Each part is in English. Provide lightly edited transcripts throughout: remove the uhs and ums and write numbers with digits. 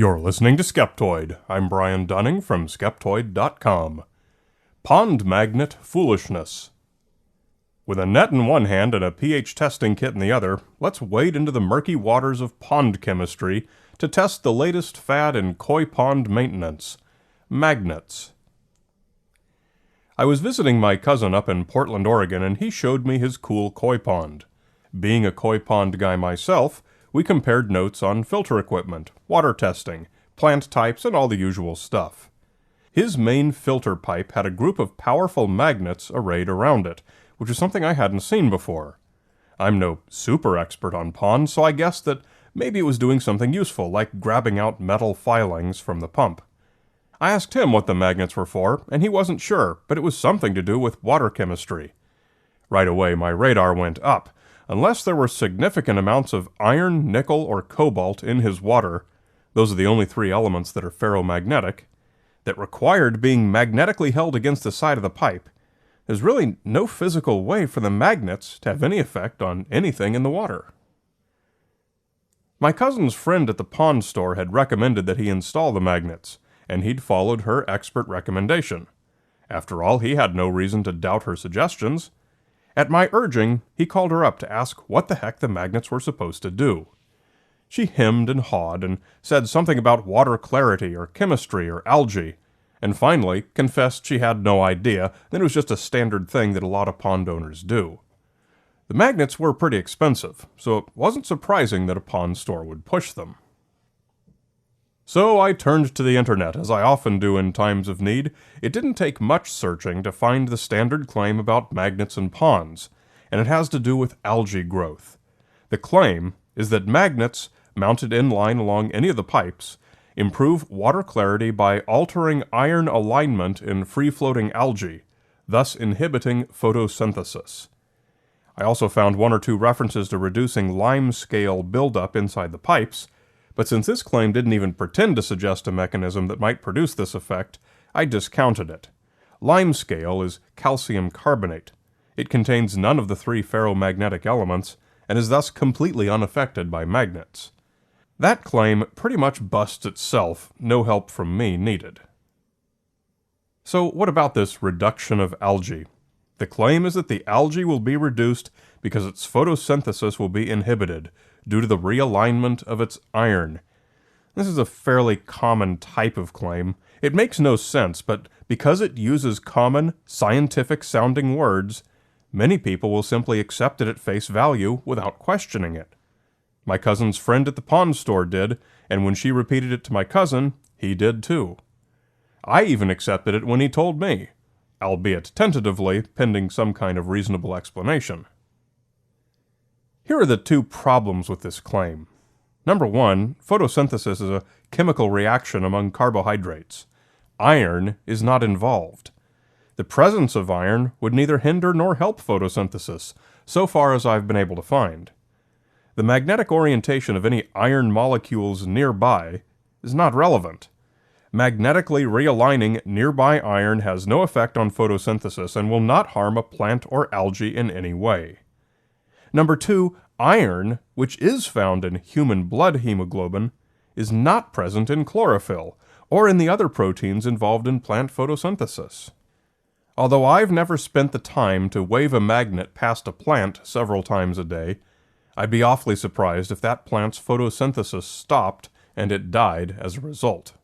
You're listening to Skeptoid. I'm Brian Dunning from Skeptoid.com. Pond Magnet Foolishness. With a net in one hand and a pH testing kit in the other, let's wade into the murky waters of pond chemistry to test the latest fad in koi pond maintenance: magnets. I was visiting my cousin up in Portland, Oregon, and he showed me his cool koi pond. Being a koi pond guy myself, we compared notes on filter equipment, water testing, plant types, and all the usual stuff. His main filter pipe had a group of powerful magnets arrayed around it, which is something I hadn't seen before. I'm no super expert on ponds, so I guessed that maybe it was doing something useful, like grabbing out metal filings from the pump. I asked him what the magnets were for, and he wasn't sure, but it was something to do with water chemistry. Right away, my radar went up. Unless there were significant amounts of iron, nickel, or cobalt in his water, those are the only three elements that are ferromagnetic, that required being magnetically held against the side of the pipe, there's really no physical way for the magnets to have any effect on anything in the water. My cousin's friend at the pond store had recommended that he install the magnets, and he'd followed her expert recommendation. After all, he had no reason to doubt her suggestions. At my urging, he called her up to ask what the heck the magnets were supposed to do. She hemmed and hawed and said something about water clarity or chemistry or algae, and finally confessed she had no idea, that it was just a standard thing that a lot of pond owners do. The magnets were pretty expensive, so it wasn't surprising that a pond store would push them. So I turned to the internet, as I often do in times of need. It didn't take much searching to find the standard claim about magnets and ponds, and it has to do with algae growth. The claim is that magnets, mounted in line along any of the pipes, improve water clarity by altering iron alignment in free-floating algae, thus inhibiting photosynthesis. I also found one or two references to reducing limescale buildup inside the pipes, but since this claim didn't even pretend to suggest a mechanism that might produce this effect, I discounted it. Limescale is calcium carbonate. It contains none of the three ferromagnetic elements, and is thus completely unaffected by magnets. That claim pretty much busts itself, no help from me needed. So what about this reduction of algae? The claim is that the algae will be reduced because its photosynthesis will be inhibited, due to the realignment of its iron. This is a fairly common type of claim. It makes no sense, but because it uses common, scientific-sounding words, many people will simply accept it at face value without questioning it. My cousin's friend at the pond store did, and when she repeated it to my cousin, he did too. I even accepted it when he told me, albeit tentatively, pending some kind of reasonable explanation. Here are the two problems with this claim. Number one, photosynthesis is a chemical reaction among carbohydrates. Iron is not involved. The presence of iron would neither hinder nor help photosynthesis, so far as I've been able to find. The magnetic orientation of any iron molecules nearby is not relevant. Magnetically realigning nearby iron has no effect on photosynthesis and will not harm a plant or algae in any way. Number two, iron, which is found in human blood hemoglobin, is not present in chlorophyll, or in the other proteins involved in plant photosynthesis. Although I've never spent the time to wave a magnet past a plant several times a day, I'd be awfully surprised if that plant's photosynthesis stopped and it died as a result.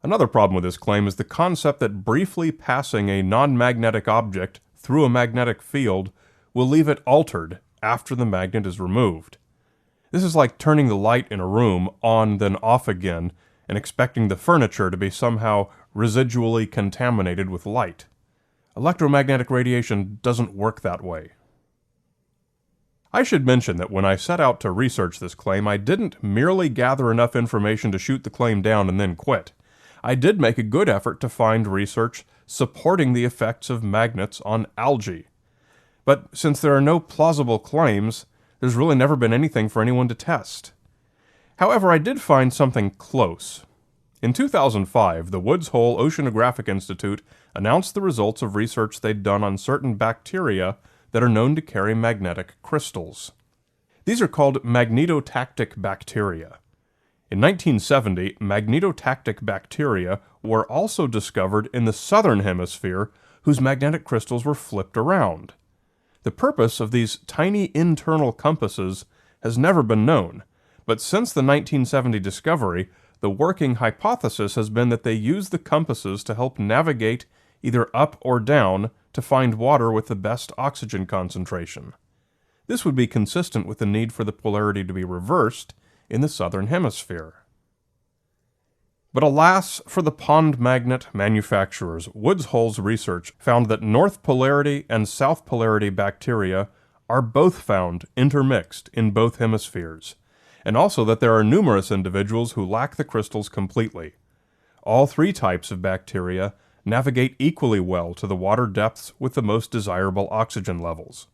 Another problem with this claim is the concept that briefly passing a non-magnetic object through a magnetic field will leave it altered after the magnet is removed. This is like turning the light in a room on then off again and expecting the furniture to be somehow residually contaminated with light. Electromagnetic radiation doesn't work that way. I should mention that when I set out to research this claim, I didn't merely gather enough information to shoot the claim down and then quit. I did make a good effort to find research supporting the effects of magnets on algae. But since there are no plausible claims, there's really never been anything for anyone to test. However, I did find something close. In 2005, the Woods Hole Oceanographic Institute announced the results of research they'd done on certain bacteria that are known to carry magnetic crystals. These are called magnetotactic bacteria. In 1970, magnetotactic bacteria were also discovered in the southern hemisphere whose magnetic crystals were flipped around. The purpose of these tiny internal compasses has never been known, but since the 1970 discovery, the working hypothesis has been that they use the compasses to help navigate either up or down to find water with the best oxygen concentration. This would be consistent with the need for the polarity to be reversed in the southern hemisphere. But alas for the pond magnet manufacturers, Woods Hole's research found that north polarity and south polarity bacteria are both found intermixed in both hemispheres, and also that there are numerous individuals who lack the crystals completely. All three types of bacteria navigate equally well to the water depths with the most desirable oxygen levels.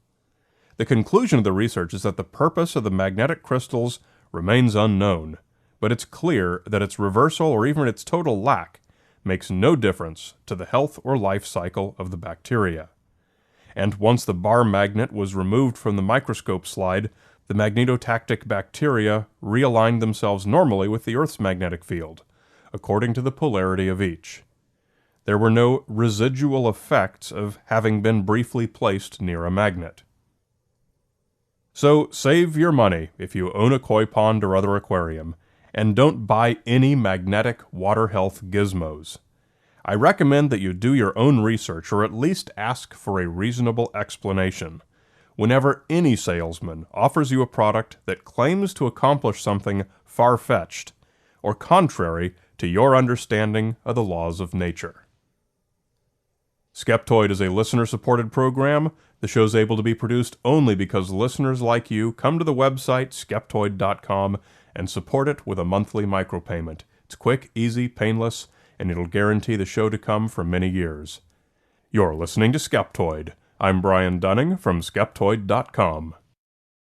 The conclusion of the research is that the purpose of the magnetic crystals remains unknown, but it's clear that its reversal or even its total lack makes no difference to the health or life cycle of the bacteria. And once the bar magnet was removed from the microscope slide, the magnetotactic bacteria realigned themselves normally with the Earth's magnetic field, according to the polarity of each. There were no residual effects of having been briefly placed near a magnet. So save your money if you own a koi pond or other aquarium, and don't buy any magnetic water health gizmos. I recommend that you do your own research or at least ask for a reasonable explanation whenever any salesman offers you a product that claims to accomplish something far-fetched or contrary to your understanding of the laws of nature. Skeptoid is a listener-supported program. The show is able to be produced only because listeners like you come to the website skeptoid.com and support it with a monthly micropayment. It's quick, easy, painless, and it'll guarantee the show to come for many years. You're listening to Skeptoid. I'm Brian Dunning from Skeptoid.com.